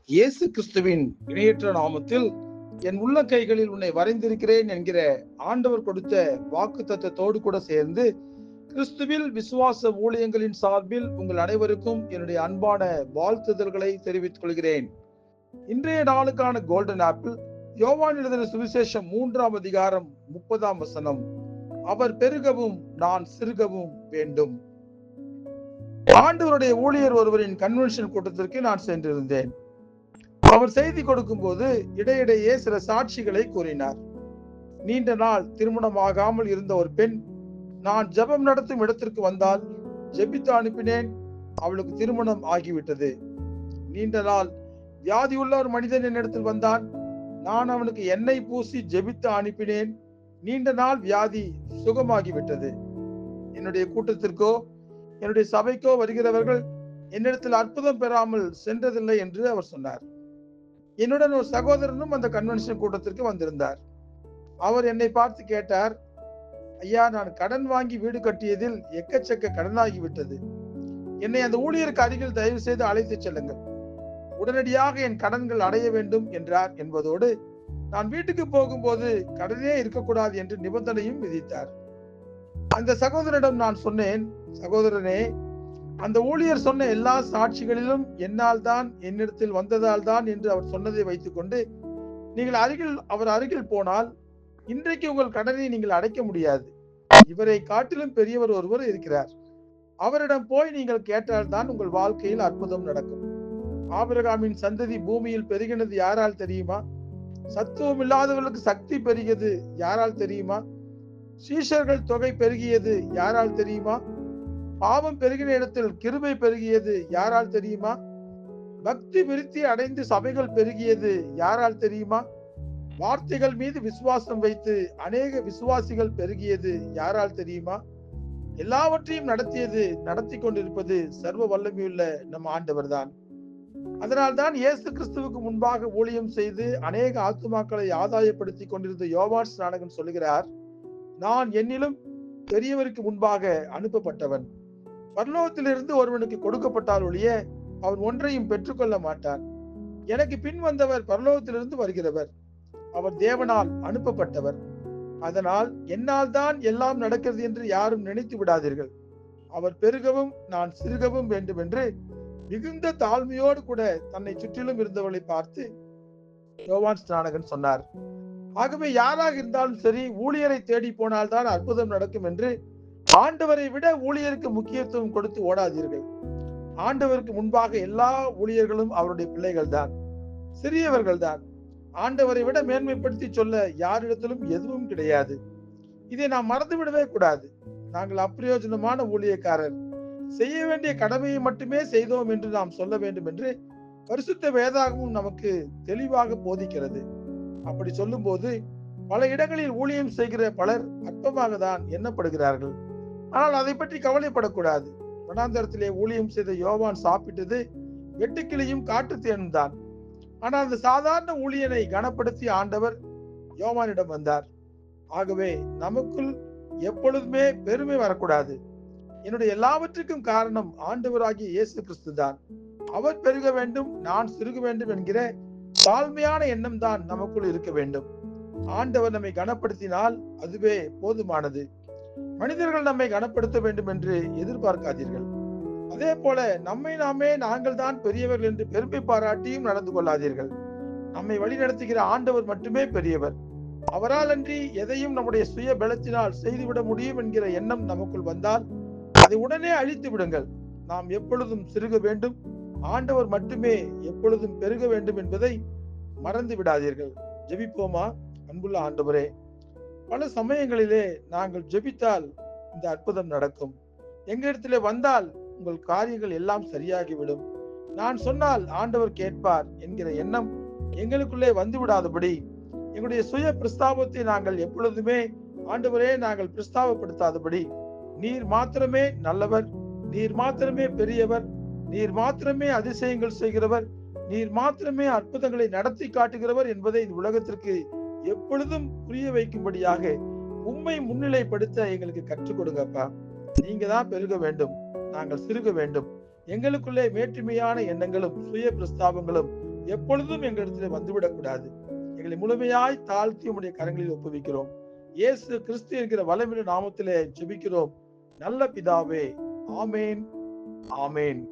இயேசு கிறிஸ்துவின் இணையற்ற நாமத்தில் என் உள்ள கைகளில் உன்னை வரைந்திருக்கிறேன் என்கிற ஆண்டவர் கொடுத்த வாக்கு தத்தத்தோடு கூட சேர்ந்து கிறிஸ்துவில் விசுவாச ஊழியங்களின் சார்பில் உங்கள் அனைவருக்கும் என்னுடைய அன்பான வாழ்த்துதல்களை தெரிவித்துக் கொள்கிறேன். இன்றைய நாளுக்கான கோல்டன் ஆப்பிள் யோவான் எழுதின சுவிசேஷம் 3ஆம் அதிகாரம் 30ஆம் வசனம். அவர் பெருகவும் நான் சிறுகவும் வேண்டும். ஆண்டவருடைய ஊழியர் ஒருவரின் கன்வென்ஷன் கூட்டத்திற்கு நான் சென்றிருந்தேன். அவர் செய்தி கொடுக்கும் போது இடையிடையே சில சாட்சிகளை கூறினார். நீண்ட நாள் திருமணமாகாமல் இருந்த ஒரு பெண் நான் ஜெபம் நடத்தும் இடத்திற்கு வந்தால் ஜெபித்து அனுப்பினேன், அவளுக்கு திருமணம் ஆகிவிட்டது. நீண்ட நாள் வியாதியுள்ள ஒரு மனிதன் என்னிடத்தில் வந்தான், நான் அவனுக்கு எண்ணெய் பூசி ஜெபித்து அனுப்பினேன், நீண்ட நாள் வியாதி சுகமாகிவிட்டது. என்னுடைய கூட்டத்திற்கோ என்னுடைய சபைக்கோ வருகிறவர்கள் என்னிடத்தில் அற்புதம் பெறாமல் சென்றதில்லை என்று அவர் சொன்னார். என்னுடன் ஒரு சகோதரனும் அந்த கன்வென்ஷன் கூட்டத்திற்கு வந்திருந்தார். அவர் என்னை பார்த்து கேட்டார், ஐயா, நான் கடன் வாங்கி வீடு கட்டியதில் எக்கச்சக்க கடனாகிவிட்டது. என்னை அந்த ஊழியருக்கு அருகில் தயவு செய்து அழைத்து செல்லுங்கள், உடனடியாக என் கடன்கள் அடைய வேண்டும் என்றார். என்பதோடு நான் வீட்டுக்கு போகும்போது கடனே இருக்கக்கூடாது என்று நிபந்தனையும் விதித்தார். அந்த சகோதரனிடம் நான் சொன்னேன், சகோதரனே, அந்த ஊழியர் சொன்ன எல்லா சாட்சிகளிலும் என்னால் தான், என்னிடத்தில் வந்ததால் தான் என்று அவர் சொன்னதை வைத்துக் கொண்டு நீங்கள் அவர் அருகில் போனால் இன்றைக்கு உங்கள் கடனை நீங்கள் அடைக்க முடியாது. இவரை காட்டிலும் பெரியவர் ஒருவர் இருக்கிறார், அவரிடம் போய் நீங்கள் கேட்டால் தான் உங்கள் வாழ்க்கையில் அற்புதம் நடக்கும். ஆபிரகாமின் சந்ததி பூமியில் பெருகினது யாரால் தெரியுமா? சத்துவம் இல்லாதவர்களுக்கு சக்தி பெருகியது யாரால் தெரியுமா? சீஷர்கள் தொகை பெருகியது யாரால் தெரியுமா? பாவம் பெருகின இடத்தில் கிருபை பெருகியது யாரால் தெரியுமா? பக்தி விருத்தி அடைந்து சபைகள் பெருகியது யாரால் தெரியுமா? வார்த்தைகள் மீது விசுவாசம் வைத்து அநேக விசுவாசிகள் பெருகியது யாரால் தெரியுமா? எல்லாவற்றையும் நடத்தி கொண்டிருப்பது சர்வ வல்லமையுள்ள நம் ஆண்டவர் தான். அதனால்தான் இயேசு கிறிஸ்துவுக்கு முன்பாக ஊழியம் செய்து அநேக ஆத்துமாக்களை ஆதாயப்படுத்தி கொண்டிருந்த யோவான் ஸ்நானகன் சொல்லுகிறார், நான் என்னிலும் பெரியவருக்கு முன்பாக அனுப்பப்பட்டவன். பரலோகத்திலிருந்து ஒருவனுக்கு கொடுக்கப்பட்டால் ஒழிய அவன் ஒன்றையும் பெற்றுக்கொள்ள மாட்டான். எனக்கு பின் வந்தவர் பரலோகத்திலிருந்து வருகிறவர், அவர் தேவனால் அனுப்பப்பட்டவர். அதனால் என்னால் தான் எல்லாம் நடக்கிறது என்று யாரும் நினைத்து விடாதீர்கள். அவர் பெருகவும் நான் சிறுகவும் வேண்டும் என்று மிகுந்த தாழ்மையோடு கூட தன்னை சுற்றிலும் இருந்தவர்களை பார்த்து யோவான் ஸ்நானகன் சொன்னார். ஆகவே யாராக இருந்தாலும் சரி, ஊழியரை தேடி போனால்தான் அற்புதம் நடக்கும் என்று ஆண்டவரை விட ஊழியருக்கு முக்கியத்துவம் கொடுத்து ஓடாதீர்கள். ஆண்டவருக்கு முன்பாக எல்லா ஊழியர்களும் அவருடைய பிள்ளைகள் தான், சிறியவர்கள் தான். ஆண்டவரை விட மேன்மைப்படுத்தி சொல்ல யாரிடத்திலும் எதுவும் கிடையாது. இதை நாம் மறந்துவிடவே கூடாது. நாங்கள் அப்பிரயோஜனமான ஊழியக்காரர், செய்ய வேண்டிய கடமையை மட்டுமே செய்தோம் என்று நாம் சொல்ல வேண்டும் என்று பரிசுத்த வேதாகமும் நமக்கு தெளிவாக போதிக்கிறது. அப்படி சொல்லும் போது பல இடங்களில் ஊழியம் செய்கிற பலர் அற்பமாக தான் எண்ணப்படுகிறார்கள். ஆனால் அதை பற்றி கவலைப்படக்கூடாது. வனாந்தரத்திலே ஊழியம் செய்த யோவான் சாப்பிட்டது வெட்டுக்கிளியும் காட்டுத்தேனும் தான். ஆனால் அந்த சாதாரண ஊழியனை கனப்படுத்தி ஆண்டவர் யோவானிடம் வந்தார். ஆகவே நமக்குள் எப்பொழுதுமே பெருமை வரக்கூடாது. என்னுடைய எல்லாவற்றுக்கும் காரணம் ஆண்டவராகிய இயேசு கிறிஸ்து தான். அவர் பெருக வேண்டும், நான் சிறுக வேண்டும் என்கிற தாழ்மையான எண்ணம் தான் நமக்குள் இருக்க வேண்டும். ஆண்டவர் நம்மை கனப்படுத்தினால் அதுவே போதுமானது. மனிதர்கள் நம்மை கனப்படுத்த வேண்டும் என்று எதிர்பார்க்காதீர்கள். அதே போல நம்மை நாங்கள் தான் பெரியவர்கள் என்று பெருமை பாராட்டியும் நடந்து கொள்ளாதீர்கள். நம்மை வழிநடத்துகிற ஆண்டவர் மட்டுமே பெரியவர். அவரால் அன்றி எதையும் நம்முடைய சுய பலத்தினால் செய்துவிட முடியும் என்கிற எண்ணம் நமக்குள் வந்தால் அதை உடனே அழித்து விடுங்கள். நாம் எப்பொழுதும் சிறுக வேண்டும், ஆண்டவர் மட்டுமே எப்பொழுதும் பெருக வேண்டும் என்பதை மறந்து விடாதீர்கள். ஜெபிப்போமா? அன்புள்ள ஆண்டவரே, பல சமயங்களிலே நாங்கள் ஜெபித்தால் இந்த அற்புதம் நடக்கும். எங்களிடத்திலே வந்தால் உங்கள் காரியங்கள் எல்லாம் சரியாகிவிடும், நான் சொன்னால் ஆண்டவர் கேட்பார் என்கிற எண்ணம் எங்களுக்குள்ளே வந்து விடாதபடி எங்களுடைய சுய பிரஸ்தாபத்தை நாங்கள் எப்பொழுதுமே ஆண்டவரே நாங்கள் பிரஸ்தாபப்படுத்தாதபடி, நீர் மாத்திரமே நல்லவர், நீர் மாத்திரமே பெரியவர், நீர் மாத்திரமே அதிசயங்கள் செய்கிறவர், நீர் மாத்திரமே அற்புதங்களை நடத்தி காட்டுகிறவர் என்பதை இந்த உலகத்திற்கு எப்பொழுதும் புரிய வைக்கும்படியாக உம்மை முன்னிலைப்படுத்த எங்களுக்கு கற்றுக் கொடுங்கப்பா. நீங்க தான் பெருக வேண்டும், நாங்கள் சிறுக வேண்டும். எங்களுக்குள்ளே மேற்றுமையான எண்ணங்களும் சுய பிரஸ்தாபங்களும் எப்பொழுதும் எங்களிடத்தில் வந்துவிடக் கூடாது. எங்களை முழுமையாய் தாழ்த்தி உம்முடைய கரங்களில் ஒப்புவிக்கிறோம். இயேசு கிறிஸ்து என்கிற வல்லமையுள்ள நாமத்திலே ஜெபிக்கிறோம் நல்ல பிதாவே. ஆமேன், ஆமேன்.